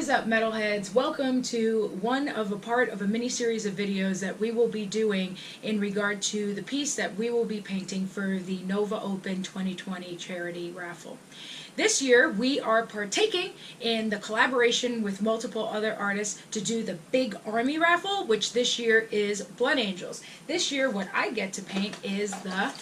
is up, Metalheads? Welcome to one of a part of a mini-series of videos that we will be doing in regard to the piece that we will be painting for the Nova Open 2020 charity raffle. This year we are partaking in the collaboration with multiple other artists to do the big army raffle, which this year is Blood Angels. This year what I get to paint is the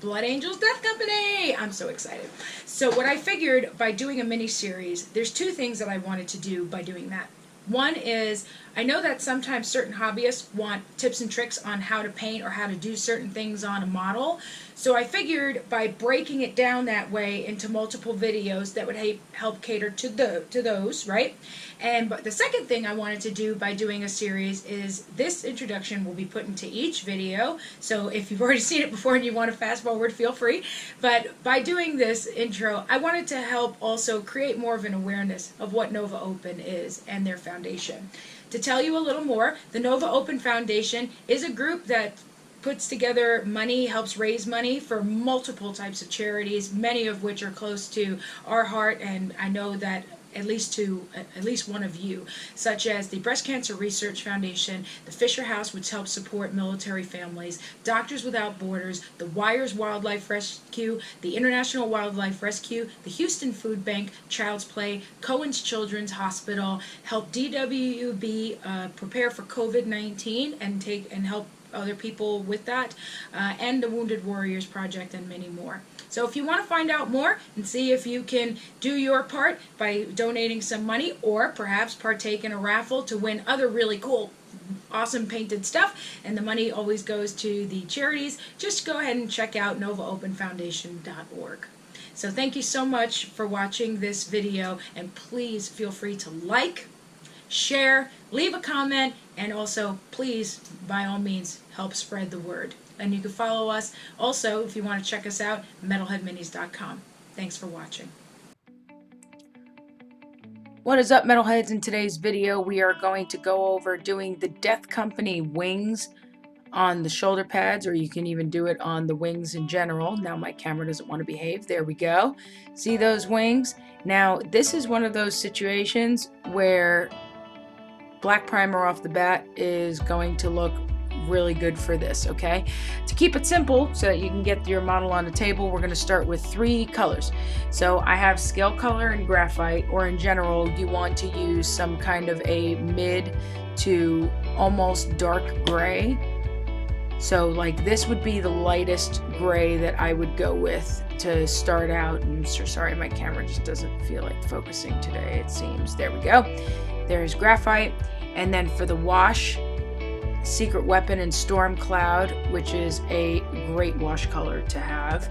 Blood Angels Death Company! I'm so excited. So what I figured by doing a mini-series, there's two things that I wanted to do by doing that. One is, I know that sometimes certain hobbyists want tips and tricks on how to paint or how to do certain things on a model. So I figured by breaking it down that way into multiple videos that would help cater to those, right? But the second thing I wanted to do by doing a series is this introduction will be put into each video. So if you've already seen it before and you want to fast forward, feel free. But by doing this intro, I wanted to help also create more of an awareness of what Nova Open is and their foundation. To tell you a little more, the Nova Open Foundation is a group that puts together money, helps raise money for multiple types of charities, many of which are close to our heart, and I know that at least one of you, such as the Breast Cancer Research Foundation, the Fisher House, which helps support military families, Doctors Without Borders, the Wires Wildlife Rescue, the International Wildlife Rescue, the Houston Food Bank, Child's Play, Cohen's Children's Hospital, help DWB prepare for COVID-19 and help other people with that, and the Wounded Warriors Project, and many more. So if you want to find out more and see if you can do your part by donating some money or perhaps partake in a raffle to win other really cool, awesome painted stuff, and the money always goes to the charities, just go ahead and check out novaopenfoundation.org. So thank you so much for watching this video, and please feel free to like, share, leave a comment, and also please, by all means, help spread the word. And you can follow us also, if you want to check us out, metalheadminis.com. Thanks for watching. What is up, Metalheads? In today's video we are going to go over doing the Death Company wings on the shoulder pads, or you can even do it on the wings in general. Now my camera doesn't want to behave. There we go. See those wings? Now this is one of those situations where black primer off the bat is going to look really good for this, okay? To keep it simple so that you can get your model on the table, we're going to start with 3 colors. So I have scale color and graphite, or in general you want to use some kind of a mid to almost dark gray. So like this would be the lightest gray that I would go with to start out. I'm so sorry, my camera just doesn't feel like focusing today, it seems. There we go. There's graphite. And then for the wash, Secret Weapon and Storm Cloud, which is a great wash color to have.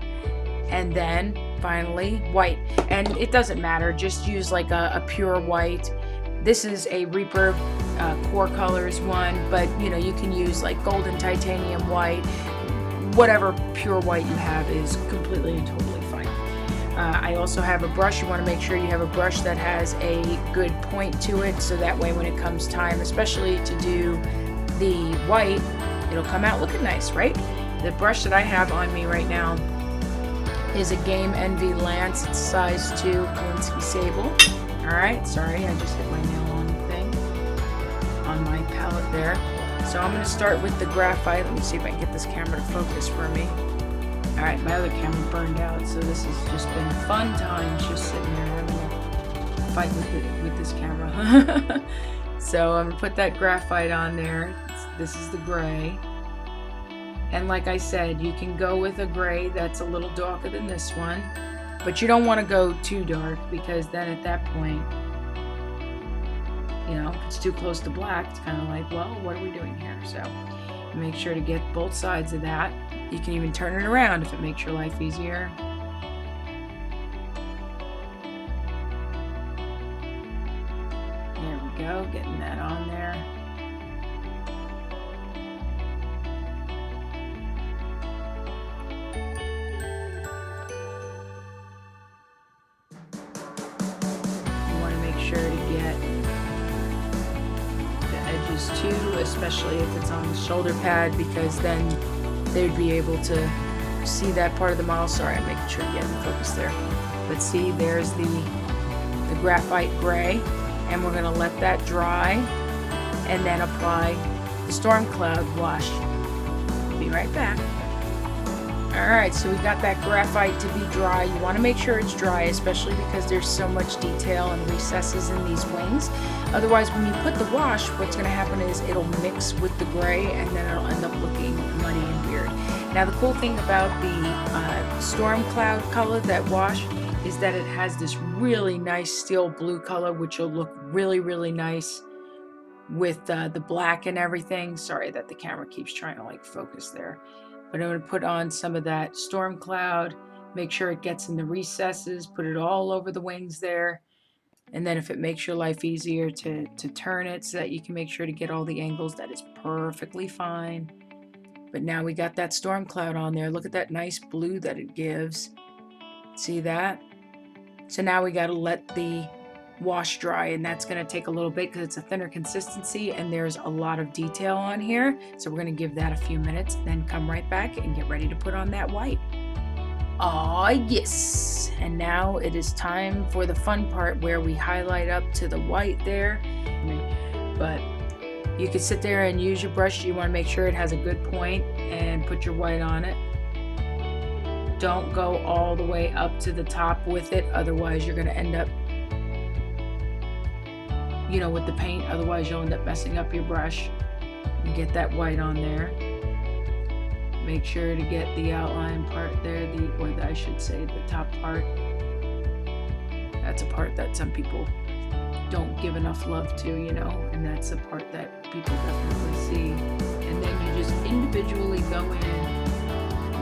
And then finally white. And it doesn't matter, just use like a pure white. This is a Reaper Core Colors one, but you know, you can use like golden titanium white. Whatever pure white you have is completely and totally fine. I also have a brush. You want to make sure you have a brush that has a good point to it, so that way when it comes time, especially to do the white, it'll come out looking nice, right? The brush that I have on me right now is a Game Envy Lance. It's size 2 Kolinsky Sable. Alright, sorry, I just hit my nail on the thing on my palette there. So I'm going to start with the graphite. Let me see if I can get this camera to focus for me. Alright, my other camera burned out, so this has just been fun times just sitting here having a fight with this camera. So I'm going to put that graphite on there. This is the gray. And like I said, you can go with a gray that's a little darker than this one. But you don't want to go too dark, because then at that point, you know, if it's too close to black, it's kind of like, well, what are we doing here? So make sure to get both sides of that. You can even turn it around if it makes your life easier. There we go, getting that on there. You want to make sure to get the edges too, especially if it's on the shoulder pad, because then they'd be able to see that part of the model. Sorry, I'm making sure to get in focus there. But see, there's the graphite gray. and we're going to let that dry and then apply the Storm Cloud wash. Be right back. Alright, so we got that graphite to be dry. You want to make sure it's dry, especially because there's so much detail and recesses in these wings. Otherwise, when you put the wash, what's going to happen is it'll mix with the gray and then it'll end up looking muddy and weird. Now, the cool thing about the Storm Cloud color, that wash, is that it has this really nice steel blue color, which will look really, really nice with the black and everything. Sorry that the camera keeps trying to like focus there. But I'm going to put on some of that Storm Cloud, make sure it gets in the recesses, put it all over the wings there. And then if it makes your life easier to turn it so that you can make sure to get all the angles, that is perfectly fine. But now we got that Storm Cloud on there. Look at that nice blue that it gives. See that? So now we got to let the wash dry, and that's going to take a little bit because it's a thinner consistency and there's a lot of detail on here. So we're going to give that a few minutes, then come right back and get ready to put on that white. Oh yes, and now it is time for the fun part where we highlight up to the white there. But you can sit there and use your brush. You want to make sure it has a good point and put your white on it. Don't go all the way up to the top with it, otherwise you're going to end up, you know, with the paint. Otherwise you'll end up messing up your brush. And get that white on there. Make sure to get the outline part there, I should say the top part. That's a part that some people don't give enough love to, you know, and that's the part that people definitely see. And then you just individually go in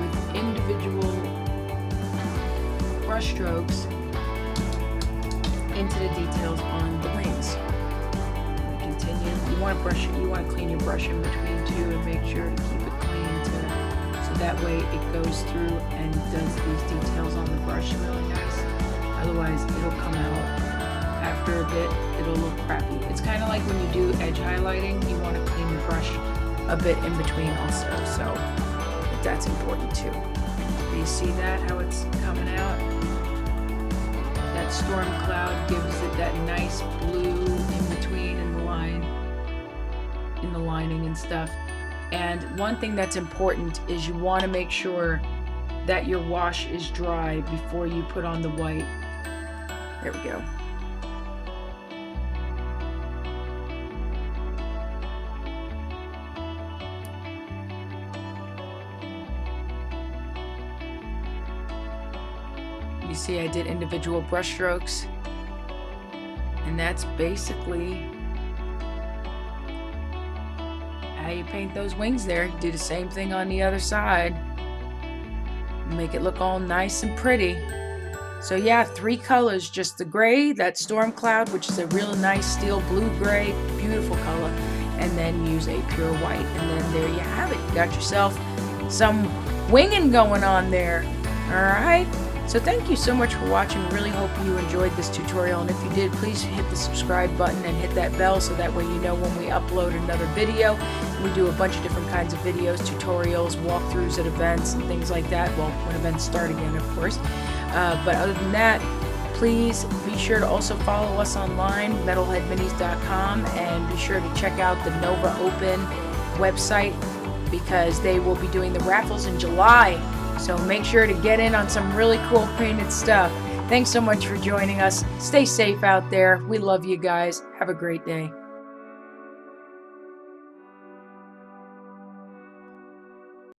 with individual brush strokes into the details on the wings. Continue. You want to clean your brush in between too, and make sure to keep it clean so that way it goes through and does these details on the brush really nice. Otherwise it'll come out after a bit, it'll look crappy. It's kind of like when you do edge highlighting, you want to clean the brush a bit in between also, so that's important too. Do you see that, how it's coming out? That Storm Cloud gives it that nice blue in between in the line, in the lining and stuff. And one thing that's important is you want to make sure that your wash is dry before you put on the white. There we go. You see I did individual brush strokes, and that's basically how you paint those wings there. Do the same thing on the other side. Make it look all nice and pretty. So yeah, 3 colors, just the gray, that Storm Cloud, which is a real nice steel blue gray, beautiful color, and then use a pure white. And then there you have it. You got yourself some winging going on there. Alright? So thank you so much for watching. Really hope you enjoyed this tutorial, and if you did, please hit the subscribe button and hit that bell so that way you know when we upload another video. We do a bunch of different kinds of videos, tutorials, walkthroughs at events and things like that. Well, when events start again, of course. But other than that, please be sure to also follow us online, metalheadminis.com, and be sure to check out the Nova Open website because they will be doing the raffles in July. So make sure to get in on some really cool painted stuff. Thanks so much for joining us. Stay safe out there. We love you guys. Have a great day.